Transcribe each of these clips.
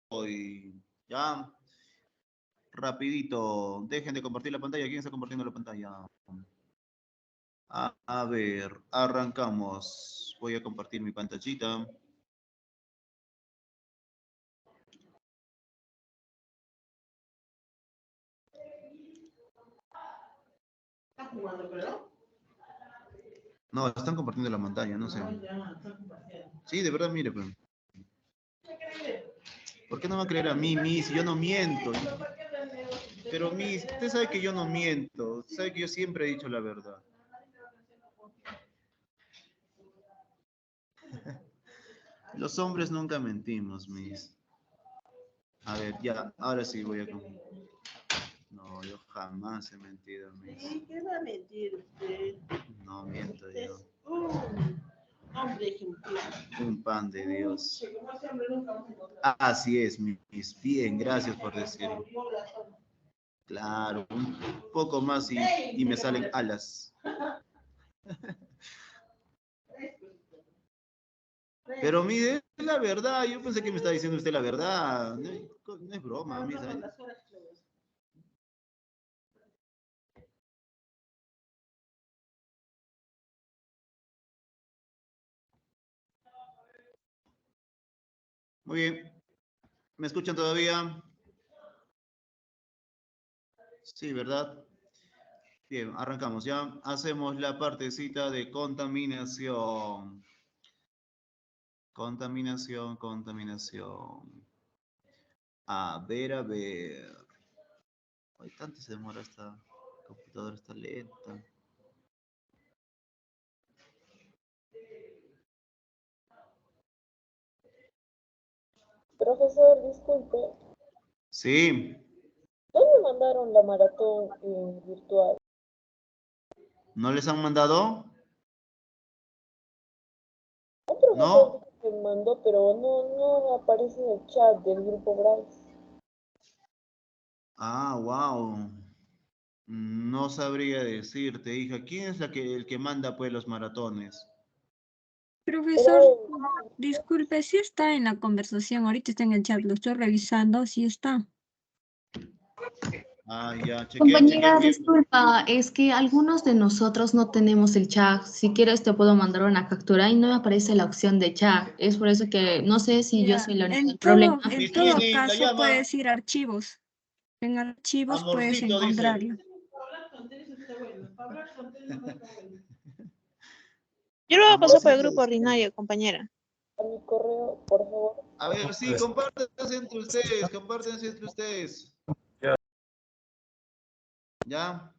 voy. Ya, rapidito. Dejen de compartir la pantalla. ¿Quién está compartiendo la pantalla? A ver, arrancamos. Voy a compartir mi pantallita. ¿Estás jugando, pero? No, están compartiendo la pantalla, no sé. Sí, de verdad, mire, pues. ¿Por qué no me va a creer a mí, Miss? Yo no miento. Pero, Miss, usted sabe que yo no miento. Usted sabe que yo siempre he dicho la verdad. Los hombres nunca mentimos, Miss. A ver, ya, ahora sí voy a... No, yo jamás he mentido, Miss. Sí, ¿qué va a mentir usted? No miento Usted yo. es un hombre ejemplar. Un pan de Dios. Como ese hombre nunca vamos a encontrar. Así es, Miss. Bien, gracias por decirlo. Claro, un poco más y me salen alas. Pero mire, es la verdad. Yo pensé que me estaba diciendo usted la verdad. No es broma, Miss. Muy bien. ¿Me escuchan todavía? Sí, ¿verdad? Bien, arrancamos ya. Hacemos la partecita de contaminación. Contaminación, contaminación. A ver, a ver. Ay, tanto se demora esta computadora, está lenta. Profesor, disculpe, Sí, ¿dónde mandaron la maratón virtual? ¿no les han mandado? Un profesor ¿No? dijo que mandó, pero no aparece en el chat del grupo Bryce. Ah, wow. No sabría decirte, hija. ¿Quién es el que manda pues los maratones? Era Profesor, el... disculpe, sí está en la conversación, ahorita está en el chat, lo estoy revisando, sí está. Ah, ya, chequea, chequea Compañera, bien. disculpa, es que algunos de nosotros no tenemos el chat. Si quieres te puedo mandar una captura y no me aparece la opción de chat. Es por eso que no sé si yo Ya, soy la única en del problema. todo, en Miss todo Lizzy, la caso llama. puedes ir a archivos. En archivos puedes Amorcito, dice. encontrarlo. Yo lo voy a pasar por el Amorcito. grupo ordinario, compañera. A mi correo, por favor. A ver, sí, compártanse entre ustedes, compártanse entre ustedes. ¿Ya?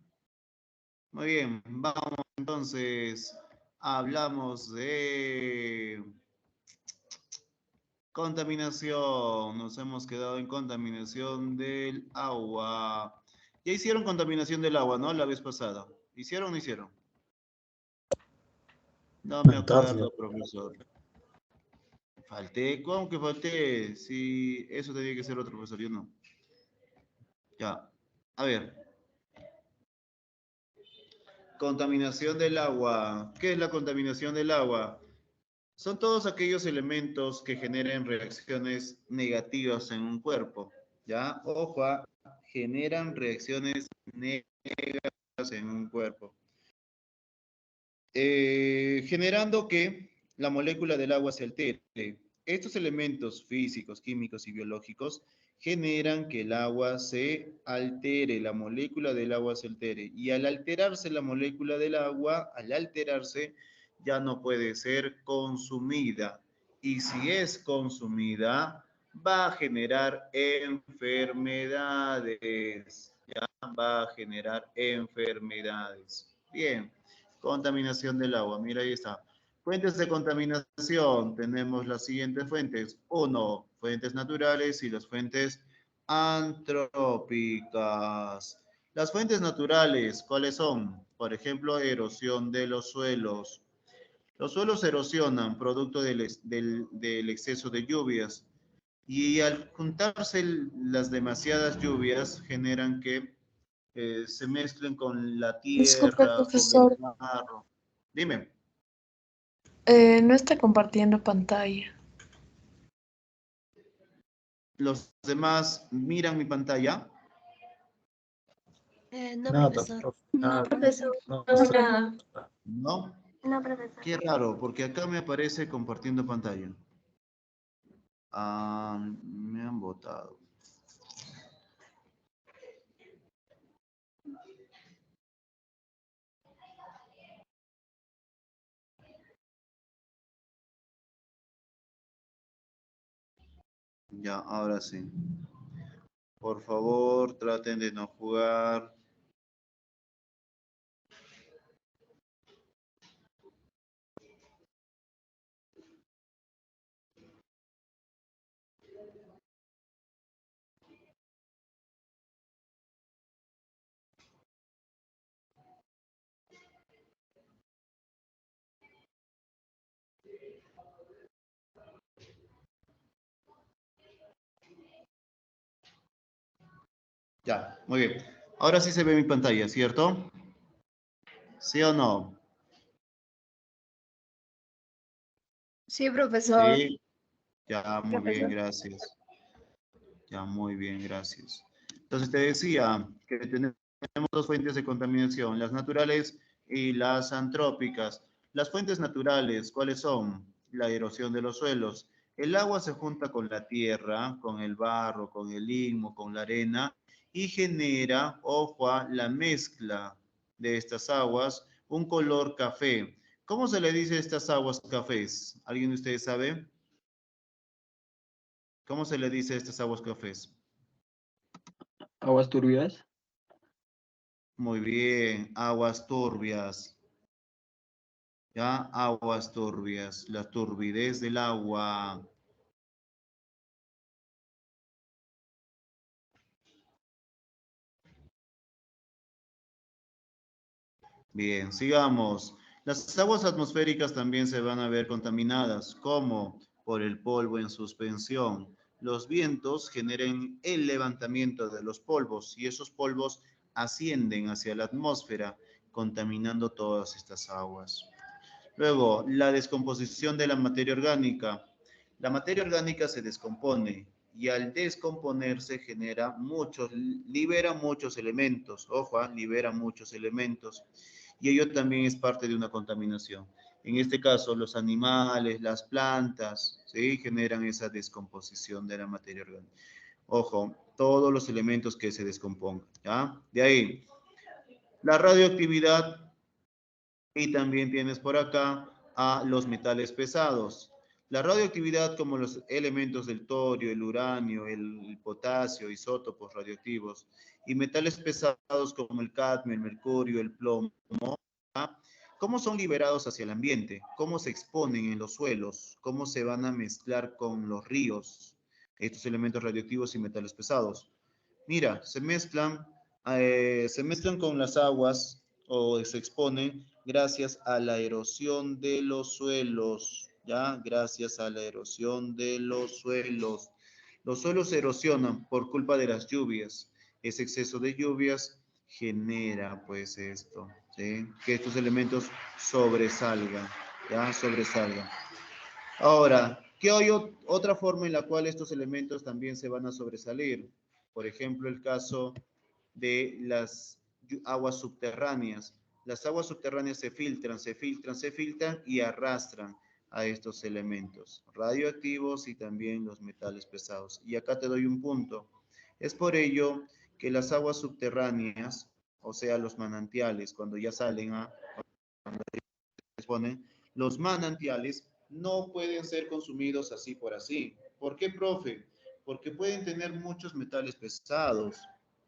Muy bien, vamos entonces. Hablamos de contaminación. Nos hemos quedado en contaminación del agua. Ya hicieron contaminación del agua, ¿no? La vez pasada. ¿Hicieron o no hicieron? No me acuerdo, profesor. Falté, ¿cómo que falté? Sí, eso tenía que ser otro profesor, yo no. Ya. A ver. Contaminación del agua. ¿Qué es la contaminación del agua? Son todos aquellos elementos que generen reacciones negativas en un cuerpo. ¿Ya? Ojo, generan reacciones negativas en un cuerpo. Generando que la molécula del agua se altere. Estos elementos físicos, químicos y biológicos generan que el agua se altere, la molécula del agua se altere. Y al alterarse la molécula del agua, al alterarse, ya no puede ser consumida. Y si es consumida, va a generar enfermedades. Ya va a generar enfermedades. Bien. Contaminación del agua, mira ahí está. Fuentes de contaminación, tenemos las siguientes fuentes. Uno, fuentes naturales y las fuentes antrópicas. Las fuentes naturales, ¿cuáles son? Por ejemplo, erosión de los suelos. Los suelos erosionan producto del exceso de lluvias y al juntarse las demasiadas lluvias generan que se mezclen con la Disculpe, tierra, con el profesor, barro. Dime. no está compartiendo pantalla. ¿Los demás miran mi pantalla? No, Nada, profesor. profe, No, nada. profesor. No, Nada. ¿No? No, profesor. Qué raro, porque acá me aparece compartiendo pantalla. Me han votado. Ya, ahora sí. Por favor, traten de no jugar. Ya, muy bien. Ahora sí se ve mi pantalla, ¿cierto? ¿Sí o no? Sí, profesor. Sí. Ya, muy bien, gracias. Ya, muy bien, gracias. Entonces te decía que tenemos dos fuentes de contaminación, las naturales y las antrópicas. Las fuentes naturales, ¿cuáles son? La erosión de los suelos. El agua se junta con la tierra, con el barro, con el limo, con la arena y genera, ojo, la mezcla de estas aguas, un color café. ¿Cómo se le dice a estas aguas cafés? ¿Alguien de ustedes sabe? ¿Cómo se le dice a estas aguas cafés? aguas turbias. Muy bien, aguas turbias. ¿Ya? Aguas turbias, la turbidez del agua. Bien, sigamos. Las aguas atmosféricas también se van a ver contaminadas, como por el polvo en suspensión. Los vientos generan el levantamiento de los polvos y esos polvos ascienden hacia la atmósfera, contaminando todas estas aguas. Luego, la descomposición de la materia orgánica. La materia orgánica se descompone y al descomponerse libera muchos elementos. Ojo, libera muchos elementos. Y ello también es parte de una contaminación. En este caso, los animales, las plantas, ¿sí? Generan esa descomposición de la materia orgánica. Ojo, todos los elementos que se descompongan, ¿ya? De ahí, la radioactividad. Y también tienes por acá a los metales pesados. La radioactividad, como los elementos del torio, el uranio, el potasio, isótopos radioactivos, y metales pesados como el cadmio, el mercurio, el plomo, ¿ah? ¿Cómo son liberados hacia el ambiente? ¿Cómo se exponen en los suelos? ¿Cómo se van a mezclar con los ríos? Estos elementos radioactivos y metales pesados. Mira, se mezclan con las aguas o se exponen gracias a la erosión de los suelos, ¿ya? Gracias a la erosión de los suelos. Los suelos se erosionan por culpa de las lluvias. Ese exceso de lluvias genera, pues, esto, ¿sí? Que estos elementos sobresalgan, ¿ya? Sobresalgan. Ahora, ¿qué hay otra forma en la cual estos elementos también se van a sobresalir? Por ejemplo, el caso de las aguas subterráneas. Las aguas subterráneas se filtran y arrastran a estos elementos radioactivos y también los metales pesados. Y acá te doy un punto. Es por ello que las aguas subterráneas, o sea, los manantiales, cuando ya salen ponen, los manantiales no pueden ser consumidos así por así. ¿Por qué, profe? Porque pueden tener muchos metales pesados,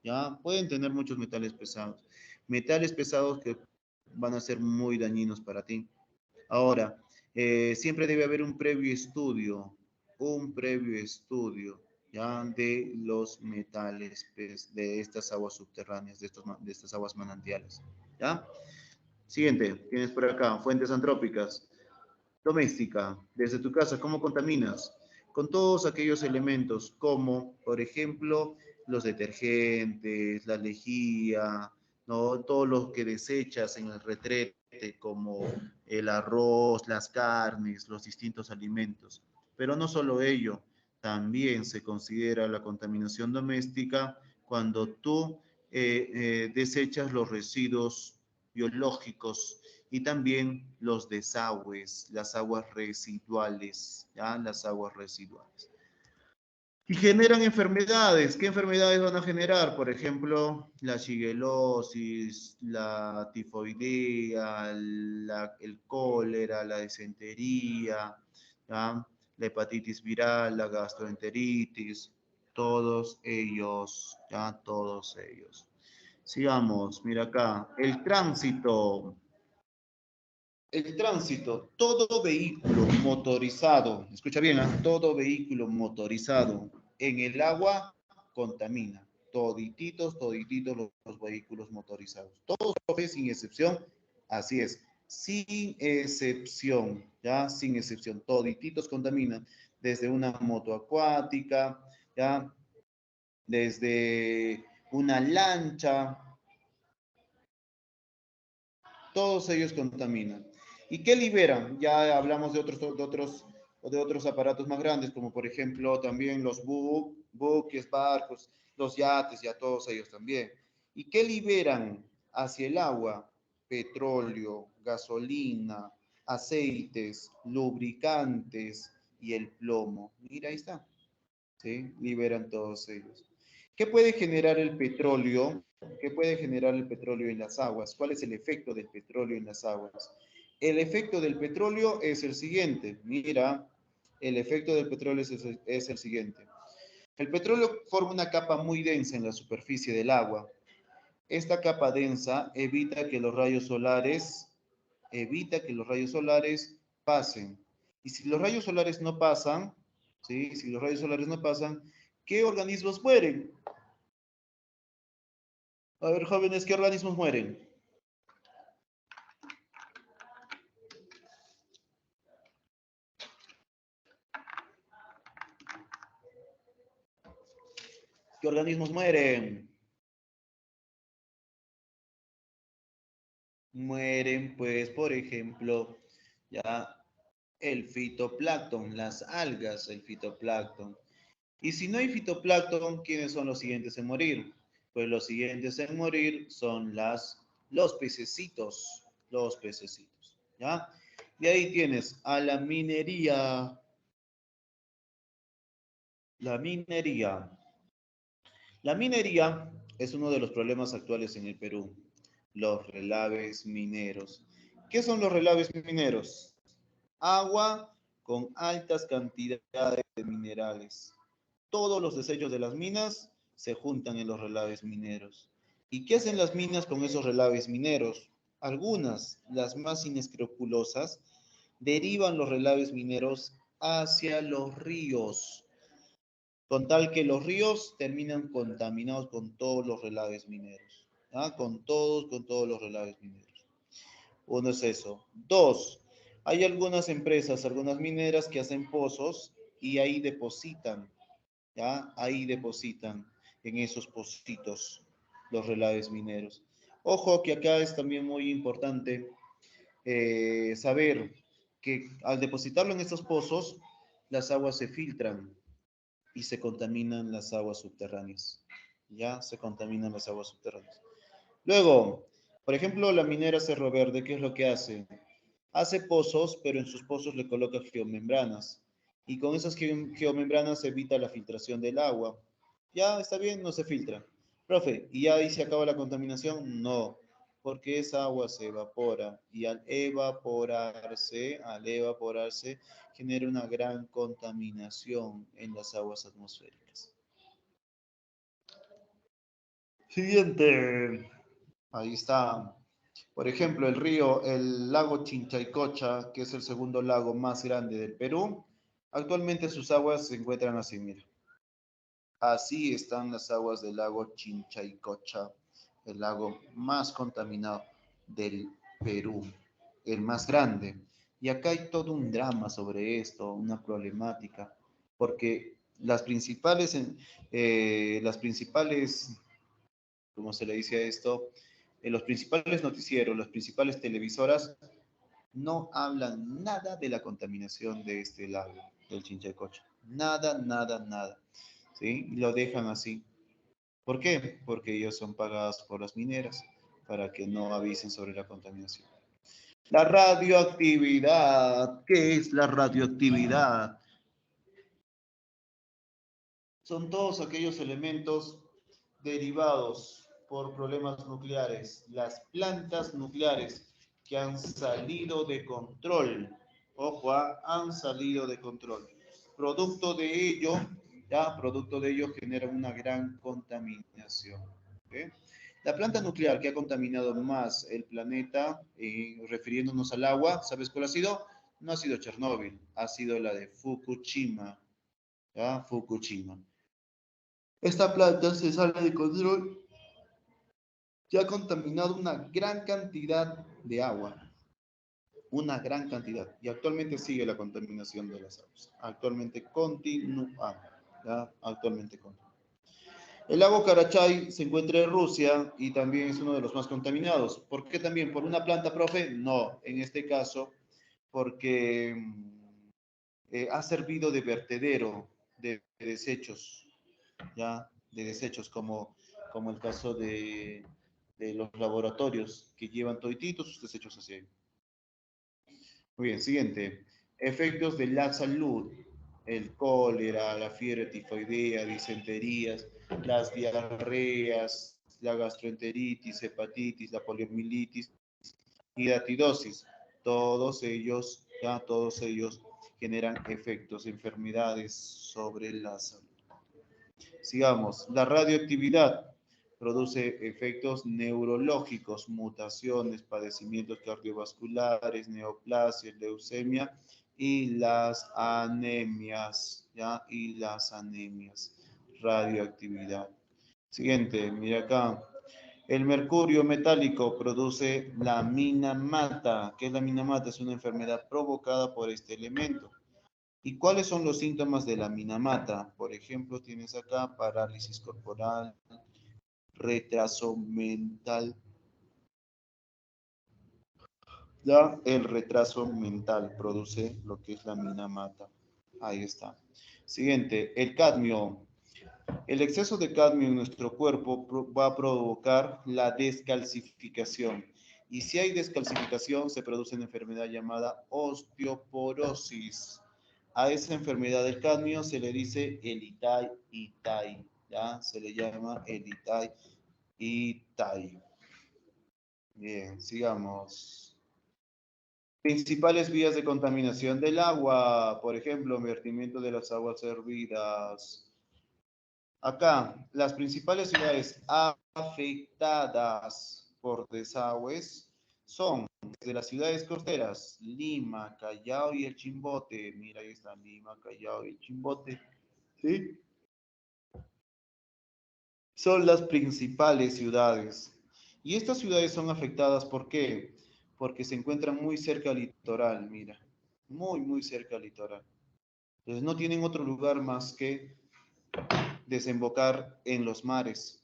¿ya? Pueden tener muchos metales pesados que van a ser muy dañinos para ti. Ahora, siempre debe haber un previo estudio, ¿ya? De los metales, de estas aguas subterráneas, de estas aguas manantiales, ¿ya? Siguiente, tienes por acá, fuentes antrópicas. Doméstica, desde tu casa, ¿cómo contaminas? Con todos aquellos elementos como, por ejemplo, los detergentes, la lejía, ¿no? Todo lo que desechas en el retrete, como el arroz, las carnes, los distintos alimentos. Pero no solo ello, También se considera la contaminación doméstica cuando tú desechas los residuos biológicos y también los desagües, las aguas residuales, ¿ya? Las aguas residuales. Y generan enfermedades. ¿Qué enfermedades van a generar? Por ejemplo, la shigelosis, la tifoidea, el cólera, la disentería, ¿ya? La hepatitis viral, la gastroenteritis, todos ellos, ya todos ellos. Sigamos, mira acá, el tránsito. El tránsito, todo vehículo motorizado, escucha bien, ¿ah? Todo vehículo motorizado en el agua contamina. Todititos los vehículos motorizados. Todos, profe, sin excepción, así es. Sin excepción, ¿ya? Sin excepción. Todititos contaminan. Desde una moto acuática, ¿ya? Desde una lancha, todos ellos contaminan. ¿Y qué liberan? Ya hablamos de otros aparatos más grandes, como por ejemplo también los buques, barcos, los yates, ya todos ellos también. ¿Y qué liberan hacia el agua? Petróleo, gasolina, aceites, lubricantes y el plomo. Mira, ahí está. ¿Sí? Liberan todos ellos. ¿Qué puede generar el petróleo? ¿Qué puede generar el petróleo en las aguas? ¿Cuál es el efecto del petróleo en las aguas? El efecto del petróleo es el siguiente. Mira, el efecto del petróleo es el siguiente. El petróleo forma una capa muy densa en la superficie del agua. Esta capa densa evita que los rayos solares pasen. Y si los rayos solares no pasan, ¿sí? Si los rayos solares no pasan, ¿qué organismos mueren? A ver, jóvenes, ¿qué organismos mueren? ¿Qué organismos mueren? Mueren, pues, por ejemplo, ya el fitoplancton, las algas, el fitoplancton. Y si no hay fitoplancton, ¿quiénes son los siguientes en morir? Pues los siguientes en morir son los pececitos, ¿ya? Y ahí tienes a la minería. La minería. La minería es uno de los problemas actuales en el Perú. Los relaves mineros. ¿Qué son los relaves mineros? Agua con altas cantidades de minerales. Todos los desechos de las minas se juntan en los relaves mineros. ¿Y qué hacen las minas con esos relaves mineros? Algunas, las más inescrupulosas, derivan los relaves mineros hacia los ríos, con tal que los ríos terminan contaminados con todos los relaves mineros. ¿Ah? Con todos los relaves mineros. Uno es eso. Dos, hay algunas empresas, algunas mineras que hacen pozos y ahí depositan, ¿ya? Ahí depositan en esos pocitos los relaves mineros. Ojo que acá es también muy importante saber que al depositarlo en estos pozos, las aguas se filtran y se contaminan las aguas subterráneas. Ya se contaminan las aguas subterráneas. Luego, por ejemplo, la minera Cerro Verde, ¿qué es lo que hace? Hace pozos, pero en sus pozos le coloca geomembranas. Y con esas geomembranas evita la filtración del agua. Ya está bien, no se filtra. Profe, ¿y ya ahí se acaba la contaminación? No, porque esa agua se evapora y al evaporarse, genera una gran contaminación en las aguas atmosféricas. Siguiente. Ahí está. Por ejemplo, el lago Chinchaycocha, que es el segundo lago más grande del Perú, actualmente sus aguas se encuentran así, mira. Así están las aguas del lago Chinchaycocha, el lago más contaminado del Perú, el más grande. Y acá hay todo un drama sobre esto, una problemática, porque ¿cómo se le dice a esto? Los principales noticieros, las principales televisoras no hablan nada de la contaminación de este lago, del Chinchaycocha. Nada, nada, nada. ¿Sí? Y lo dejan así. ¿Por qué? Porque ellos son pagados por las mineras para que no avisen sobre la contaminación. La radioactividad. ¿Qué es la radioactividad? Son todos aquellos elementos derivados por problemas nucleares, las plantas nucleares que han salido de control. Ojo, han salido de control. Producto de ello, producto de ello genera una gran contaminación. ¿Okay? La planta nuclear que ha contaminado más el planeta, refiriéndonos al agua, ¿sabes cuál ha sido? No ha sido Chernóbil, ha sido la de Fukushima. ¿Ya? Fukushima. Esta planta se sale de control y ha contaminado una gran cantidad de agua. Una gran cantidad. Y actualmente sigue la contaminación de las aguas. Actualmente continúa. ¿Ya? Actualmente continúa. El lago Karachay se encuentra en Rusia y también es uno de los más contaminados. ¿Por qué también? ¿Por una planta, profe? No, en este caso, porque ha servido de vertedero de desechos, ¿ya? De desechos, como el caso de los laboratorios que llevan todititos sus desechos hacia ahí. Muy bien, siguiente. Efectos de la salud. El cólera, la fiebre tifoidea, disenterías, las diarreas, la gastroenteritis, hepatitis, la poliomielitis y la tirosis. Todos ellos generan efectos, enfermedades sobre la salud. Sigamos. La radioactividad produce efectos neurológicos, mutaciones, padecimientos cardiovasculares, neoplasias, leucemia y las anemias, ¿ya? Y las anemias. Radioactividad. Siguiente, mira acá. El mercurio metálico produce la minamata. ¿Qué es la minamata? Es una enfermedad provocada por este elemento. ¿Y cuáles son los síntomas de la minamata? Por ejemplo, tienes acá parálisis corporal, retraso mental. Ya el retraso mental produce lo que es la minamata. Ahí está. Siguiente, el cadmio. El exceso de cadmio en nuestro cuerpo va a provocar la descalcificación. Y si hay descalcificación, se produce una enfermedad llamada osteoporosis. A esa enfermedad del cadmio se le dice el Itai, ¿ya? Se le llama el Itai. Bien, sigamos. Principales vías de contaminación del agua, por ejemplo, vertimiento de las aguas hervidas. Acá, las principales ciudades afectadas por desagües son de las ciudades costeras, Lima, Callao y el Chimbote. Mira, ahí están Lima, Callao y el Chimbote. ¿Sí? Son las principales ciudades. Y estas ciudades son afectadas, ¿por qué? Porque se encuentran muy cerca al litoral, mira. Muy, muy cerca al litoral. Entonces no tienen otro lugar más que desembocar en los mares.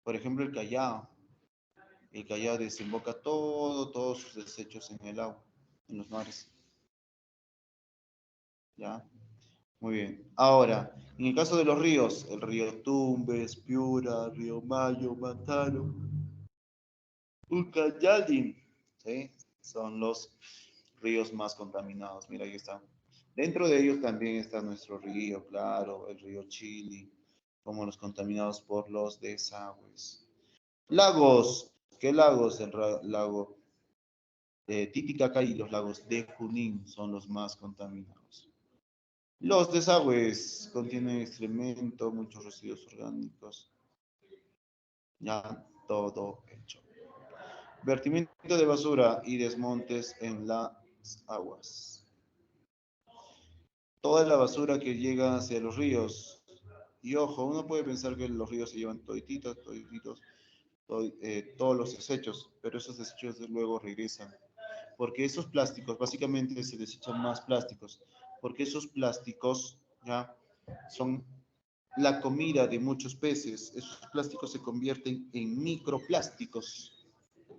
Por ejemplo, el Callao. El Callao desemboca todos sus desechos en el agua, en los mares. ¿Ya? Muy bien. Ahora, en el caso de los ríos, el río Tumbes, Piura, río Mayo, Mantaro, Ucayali, ¿sí? Son los ríos más contaminados. Mira, ahí está. Dentro de ellos también está nuestro río, claro, el río Chili, como los contaminados por los desagües. Lagos. ¿Qué lagos? El lago Titicaca y los lagos de Junín son los más contaminados. Los desagües contienen excremento, muchos residuos orgánicos. Ya todo hecho. Vertimiento de basura y desmontes en las aguas. Toda la basura que llega hacia los ríos. Y ojo, uno puede pensar que los ríos se llevan todititos, todos los desechos, pero esos desechos luego regresan. Porque esos plásticos, básicamente se desechan más plásticos, porque esos plásticos ya son la comida de muchos peces. Esos plásticos se convierten en microplásticos,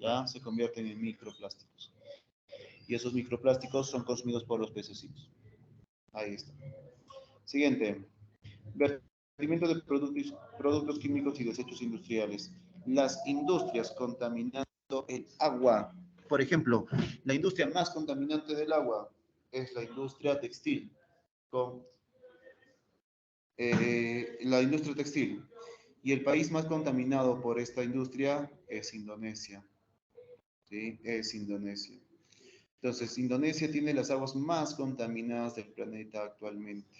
ya se convierten en microplásticos. Y esos microplásticos son consumidos por los pececitos. Ahí está. Siguiente. Vertimiento de productos químicos y desechos industriales. Las industrias contaminando el agua. Por ejemplo, la industria más contaminante del agua es la industria textil. La industria textil. Y el país más contaminado por esta industria es Indonesia. ¿Sí? Es Indonesia. Entonces, Indonesia tiene las aguas más contaminadas del planeta actualmente.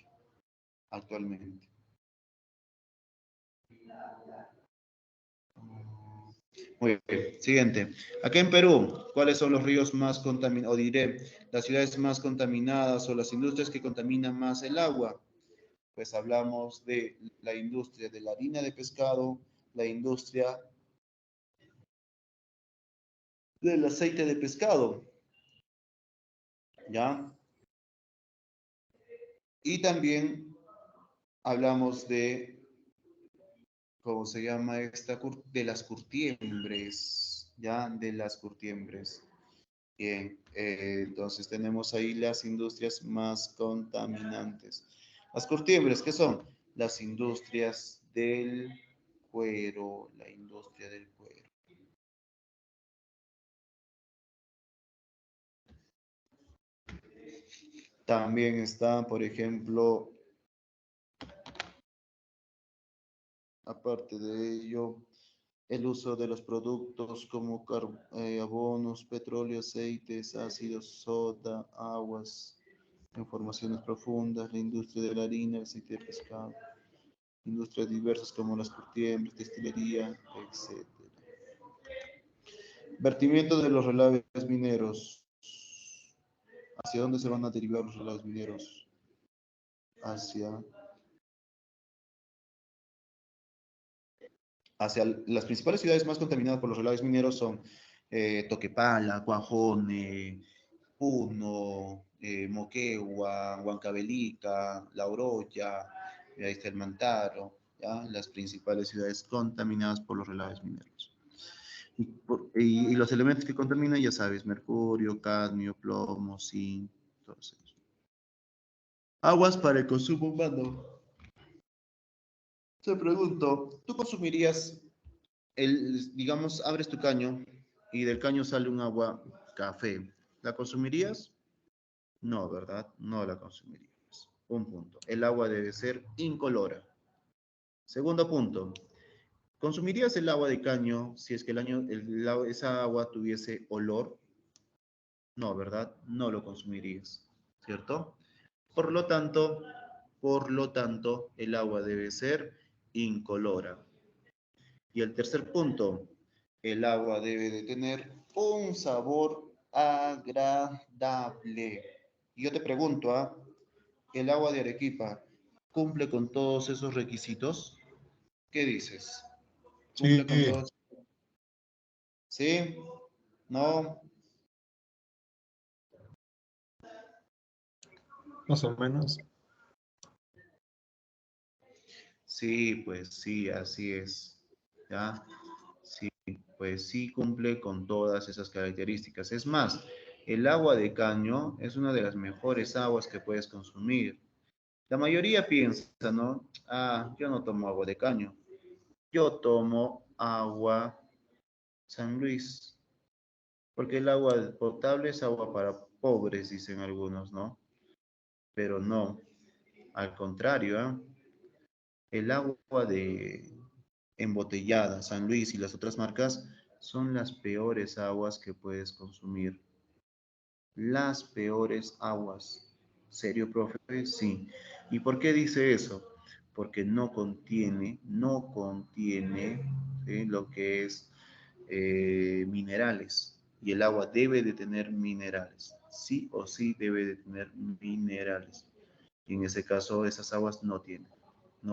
Muy bien. Siguiente. Acá en Perú, ¿cuáles son los ríos más contaminados? O diré, las ciudades más contaminadas o las industrias que contaminan más el agua. Pues hablamos de la industria de la harina de pescado, la industria del aceite de pescado, ¿ya? Y también hablamos de, ¿cómo se llama esta? De las curtiembres, ¿ya? De las curtiembres. Bien, entonces tenemos ahí las industrias más contaminantes. Las curtiembres, ¿qué son? Las industrias del cuero, la industria del cuero. También está, por ejemplo, aparte de ello, el uso de los productos como abonos, petróleo, aceites, ácidos, soda, aguas, en formaciones profundas, la industria de la harina, el aceite de pescado, industrias diversas como las curtiembres, destilería, etc. Vertimiento de los relaves mineros. ¿Hacia dónde se van a derivar los relaves mineros? Hacia las principales ciudades más contaminadas por los relaves mineros son Toquepala, Cuajone, Puno, Moquegua, Huancavelica, La Oroya, ahí está el Mantaro, ¿ya? Las principales ciudades contaminadas por los relaves mineros. Y los elementos que contaminan, ya sabes, mercurio, cadmio, plomo, zinc, todos ellos. Aguas para el consumo humano. Te pregunto, ¿tú consumirías digamos, abres tu caño y del caño sale un agua café? ¿La consumirías? No, ¿verdad? No la consumirías. Un punto. El agua debe ser incolora. Segundo punto. ¿Consumirías el agua de caño si es que esa agua tuviese olor? No, ¿verdad? No lo consumirías, ¿cierto? Por lo tanto, el agua debe ser incolora. Y el tercer punto, el agua debe de tener un sabor agradable. Y yo te pregunto, ¿ah? ¿El agua de Arequipa cumple con todos esos requisitos? ¿Qué dices? ¿Cumple con Sí, todos? ¿Sí? ¿No? más o menos. Sí, pues sí, así es. ¿Ya? Sí, pues sí cumple con todas esas características. Es más, el agua de caño es una de las mejores aguas que puedes consumir. La mayoría piensa, ¿no? Ah, yo no tomo agua de caño. Yo tomo agua San Luis. Porque el agua potable es agua para pobres, dicen algunos, ¿no? Pero no, al contrario, ¿eh? El agua de embotellada, San Luis y las otras marcas son las peores aguas que puedes consumir. Las peores aguas. ¿Serio, profe? Sí. ¿Y por qué dice eso? Porque no contiene ¿sí? Lo que es minerales. Y el agua debe de tener minerales. Sí o sí debe de tener minerales. Y en ese caso, esas aguas no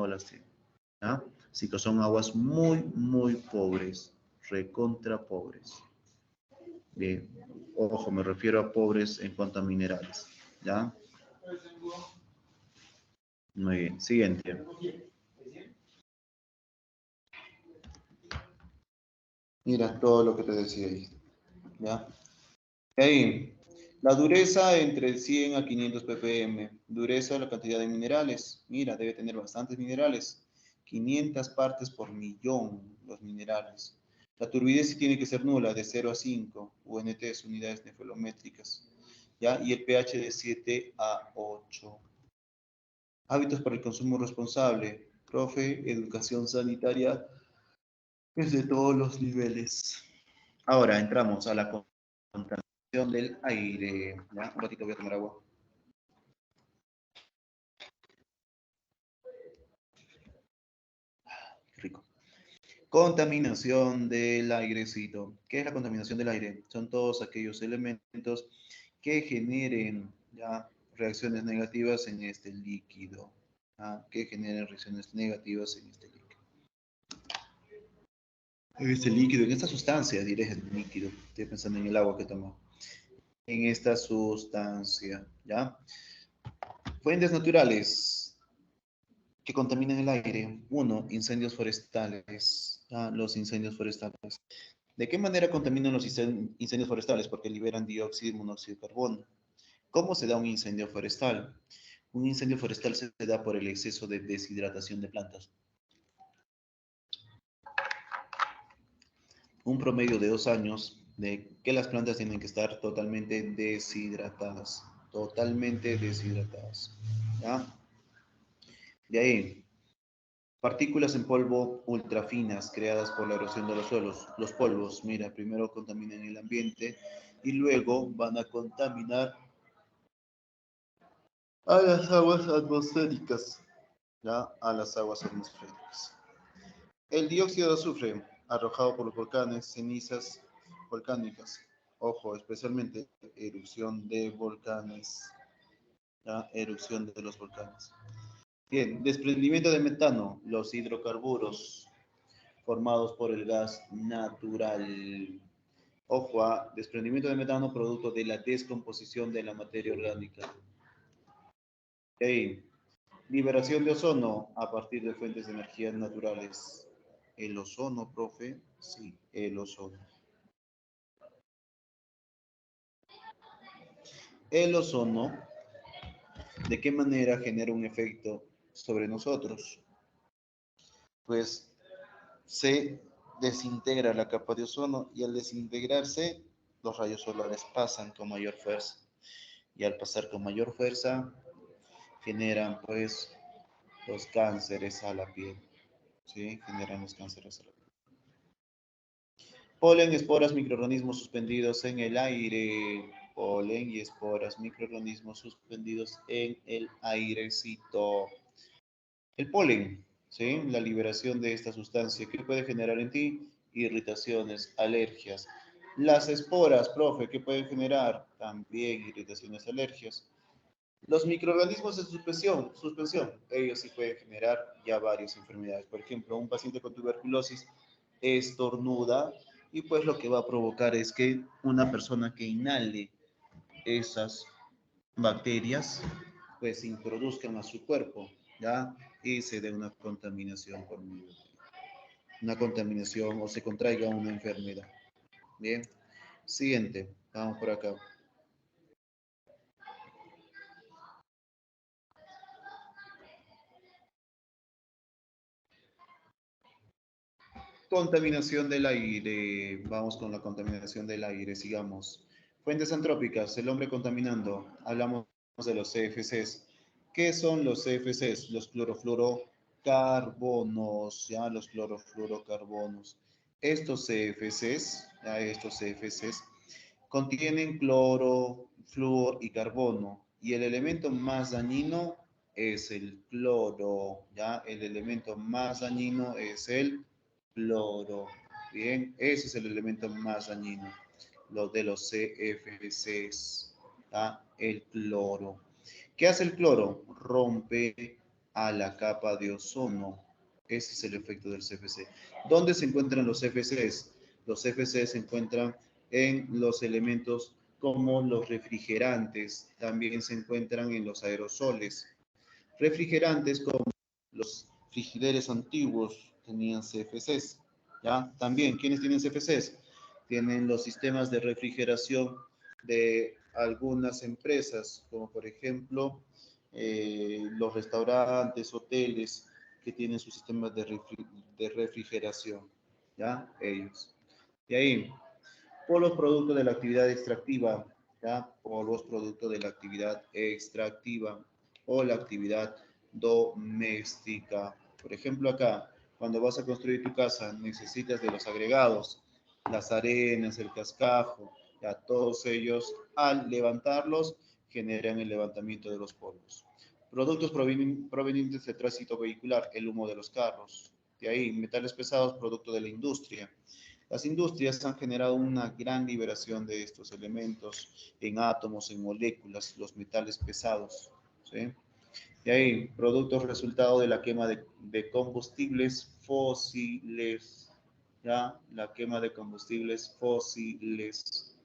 las tienen. ¿Ah? Así que son aguas muy, muy pobres, recontra pobres. Bien, ojo, me refiero a pobres en cuanto a minerales. ¿Ya? Muy bien, siguiente. Mira todo lo que te decía ahí. ¿Ya? Ahí, La dureza entre 100 a 500 ppm. Dureza, la cantidad de minerales. Mira, debe tener bastantes minerales. 500 partes por millón los minerales. La turbidez sí tiene que ser nula, de 0 a 5. UNT, unidades nefelométricas. ¿Ya? Y el pH de 7 a 8. Hábitos para el consumo responsable. Profe, educación sanitaria es de todos los niveles. Ahora entramos a la contaminación del aire. ¿Ya? Un ratito voy a tomar agua. Qué rico. Contaminación del airecito. ¿Qué es la contaminación del aire? Son todos aquellos elementos que generen ¿ya? Reacciones negativas en este líquido. ¿Ya? Que generen reacciones negativas en este líquido. En este líquido, en esta sustancia, diré el líquido. Estoy pensando en el agua que tomo. En esta sustancia, ¿ya? Fuentes naturales que contaminan el aire. 1. Incendios forestales. ¿Ya? Los incendios forestales. ¿De qué manera contaminan los incendios forestales? Porque liberan dióxido y monóxido de carbono. ¿Cómo se da un incendio forestal? Un incendio forestal se da por el exceso de deshidratación de plantas. Un promedio de 2 años de que las plantas tienen que estar totalmente deshidratadas. Totalmente deshidratadas. ¿Ya? De ahí, partículas en polvo ultrafinas creadas por la erosión de los suelos. Los polvos, mira, primero contaminan el ambiente y luego van a contaminar a las aguas atmosféricas. ¿Ya? A las aguas atmosféricas. El dióxido de azufre arrojado por los volcanes, cenizas volcánicas. Ojo, especialmente erupción de volcanes. ¿Ya? Erupción de los volcanes. Bien, desprendimiento de metano, los hidrocarburos formados por el gas natural. Ojo a desprendimiento de metano producto de la descomposición de la materia orgánica. Okay. Liberación de ozono a partir de fuentes de energías naturales. ¿El ozono, profe? Sí, el ozono. El ozono, ¿de qué manera genera un efecto sobre nosotros? Pues se desintegra la capa de ozono y al desintegrarse los rayos solares pasan con mayor fuerza y al pasar con mayor fuerza generan pues los cánceres a la piel, ¿sí? Generan los cánceres a la piel. Polen, esporas, microorganismos suspendidos en el aire. Polen y esporas, microorganismos suspendidos en el airecito. El polen, ¿sí? La liberación de esta sustancia, ¿qué puede generar en ti? Irritaciones, alergias. Las esporas, profe, ¿qué pueden generar? También irritaciones, alergias. Los microorganismos en suspensión, ellos sí pueden generar ya varias enfermedades. Por ejemplo, un paciente con tuberculosis estornuda y pues lo que va a provocar es que una persona que inhale esas bacterias pues se introduzcan a su cuerpo, ¿ya? Y se dé una contaminación por medio de una contaminación o se contraiga una enfermedad. Bien, siguiente, vamos por acá. Contaminación del aire. Vamos con la contaminación del aire, sigamos. Fuentes antrópicas, el hombre contaminando. Hablamos de los CFCs. ¿Qué son los CFCs? Los clorofluorocarbonos, ¿ya? Los clorofluorocarbonos. Estos CFCs contienen cloro, flúor y carbono. Y el elemento más dañino es el cloro, ¿ya? El elemento más dañino es el cloro. Bien, ese es el elemento más dañino, los de los CFCs, ¿ya? El cloro. ¿Qué hace el cloro? Rompe a la capa de ozono. Ese es el efecto del CFC. ¿Dónde se encuentran los CFCs? Los CFCs se encuentran en los elementos como los refrigerantes, también se encuentran en los aerosoles. Refrigerantes como los frigideres antiguos tenían CFCs, ¿ya? También, ¿quiénes tienen CFCs? Tienen los sistemas de refrigeración de algunas empresas, como por ejemplo los restaurantes, hoteles que tienen sus sistemas de refrigeración, ¿ya? Ellos. De ahí, polvos producto de la actividad extractiva, ¿ya? Polvos producto de la actividad extractiva o la actividad doméstica. Por ejemplo, acá, cuando vas a construir tu casa, necesitas de los agregados, las arenas, el cascajo, ya todos ellos, al levantarlos, generan el levantamiento de los polvos. Productos provenientes del tránsito vehicular, el humo de los carros. De ahí, metales pesados, producto de la industria. Las industrias han generado una gran liberación de estos elementos en átomos, en moléculas, los metales pesados, ¿sí? Y ahí, productos resultado de la quema de combustibles fósiles, ¿ya? La quema de combustibles fósiles.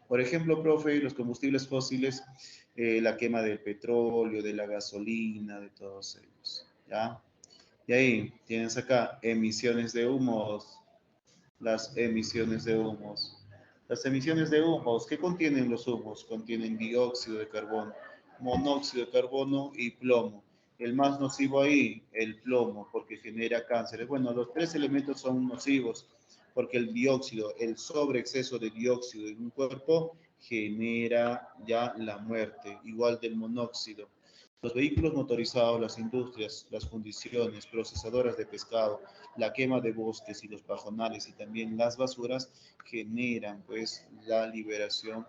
Por ejemplo, profe, los combustibles fósiles, la quema del petróleo, de la gasolina, de todos ellos, ¿ya? Y ahí, tienes acá emisiones de humos, las emisiones de humos. Las emisiones de humos, ¿qué contienen los humos? Contienen dióxido de carbono, monóxido de carbono y plomo. El más nocivo ahí, el plomo, porque genera cánceres. Bueno, los tres elementos son nocivos, porque el dióxido, el sobreexceso de dióxido en un cuerpo genera ya la muerte, igual del monóxido. Los vehículos motorizados, las industrias, las fundiciones, procesadoras de pescado, la quema de bosques y los pajonales y también las basuras generan pues la liberación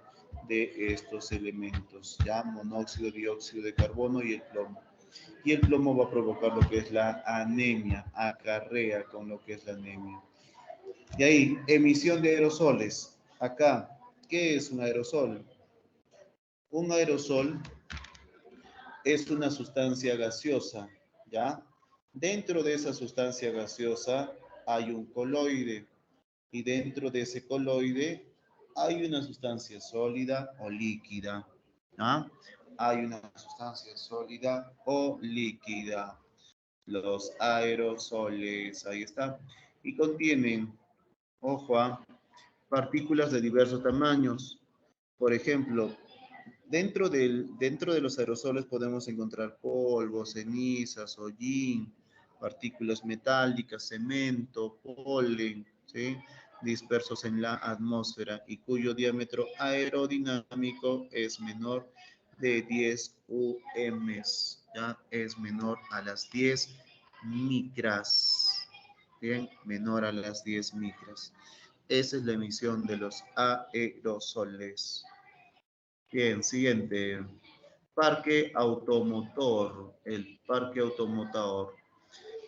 de estos elementos, ya monóxido, dióxido de carbono y el plomo. Y el plomo va a provocar lo que es la anemia, acarrea con lo que es la anemia. Y ahí, emisión de aerosoles. Acá, ¿qué es un aerosol? Un aerosol es una sustancia gaseosa, ¿ya? Dentro de esa sustancia gaseosa hay un coloide y dentro de ese coloide hay una sustancia sólida o líquida, ¿ah? Hay una sustancia sólida o líquida. Los aerosoles, ahí está. Y contienen, ojo, partículas de diversos tamaños. Por ejemplo, dentro de los aerosoles podemos encontrar polvo, cenizas, hollín, partículas metálicas, cemento, polen, ¿sí? Dispersos en la atmósfera y cuyo diámetro aerodinámico es menor de 10 UM, ¿ya? Es menor a las 10 micras, ¿bien? Menor a las 10 micras. Esa es la emisión de los aerosoles. Bien, siguiente. Parque automotor. El parque automotor.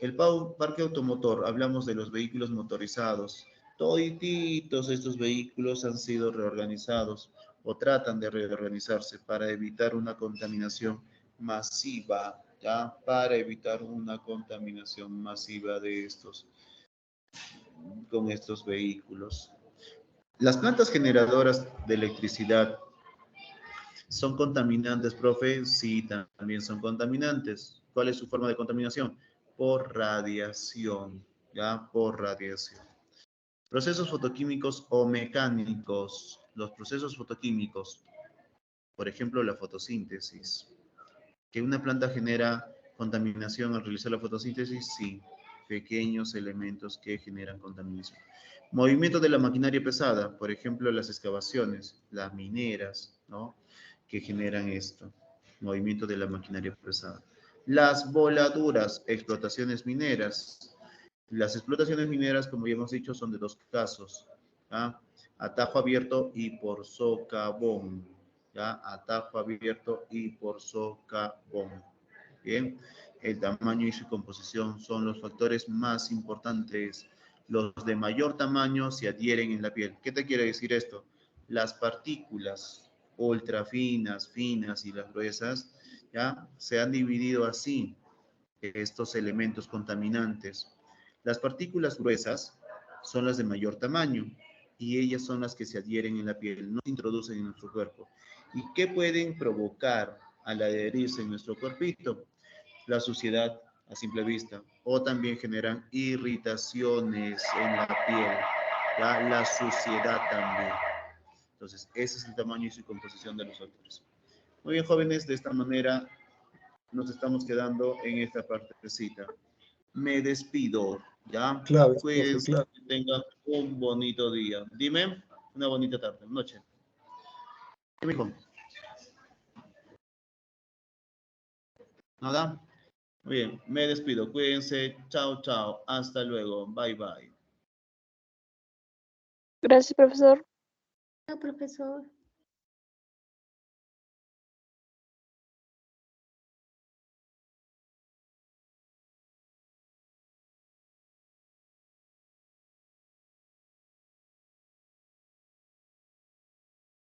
El parque automotor, hablamos de los vehículos motorizados. Todititos estos vehículos han sido reorganizados o tratan de reorganizarse para evitar una contaminación masiva, ¿ya? Para evitar una contaminación masiva de con estos vehículos. Las plantas generadoras de electricidad ¿son contaminantes, profe? Sí, también son contaminantes. ¿Cuál es su forma de contaminación? Por radiación, ¿ya? Por radiación. Procesos fotoquímicos o mecánicos. Los procesos fotoquímicos, por ejemplo, la fotosíntesis. ¿Que una planta genera contaminación al realizar la fotosíntesis? Sí, pequeños elementos que generan contaminación. Movimiento de la maquinaria pesada, por ejemplo, las excavaciones, las mineras, ¿no? Que generan esto, movimiento de la maquinaria pesada. Las voladuras, explotaciones mineras. Las explotaciones mineras, como ya hemos dicho, son de dos casos, ¿ya? Atajo abierto y por socavón, ¿ya? Atajo abierto y por socavón. Bien, el tamaño y su composición son los factores más importantes. Los de mayor tamaño se adhieren en la piel. ¿Qué te quiere decir esto? Las partículas ultra finas, finas y las gruesas, ¿ya? Se han dividido así estos elementos contaminantes. Las partículas gruesas son las de mayor tamaño y ellas son las que se adhieren en la piel, no se introducen en nuestro cuerpo. ¿Y qué pueden provocar al adherirse en nuestro cuerpito? La suciedad a simple vista o también generan irritaciones en la piel, ¿ya? La suciedad también. Entonces, ese es el tamaño y su composición de los factores. Muy bien, jóvenes, de esta manera nos estamos quedando en esta partecita. Me despido, ¿ya? Claves, profe, Cuídense, claves. que tengan un bonito día. Dime, una bonita tarde, noche. ¿Qué me dijo? ¿Nada? Muy bien, me despido. Cuídense. Chao, chao. Hasta luego. Bye, bye. Gracias, profesor. Hola, profesor.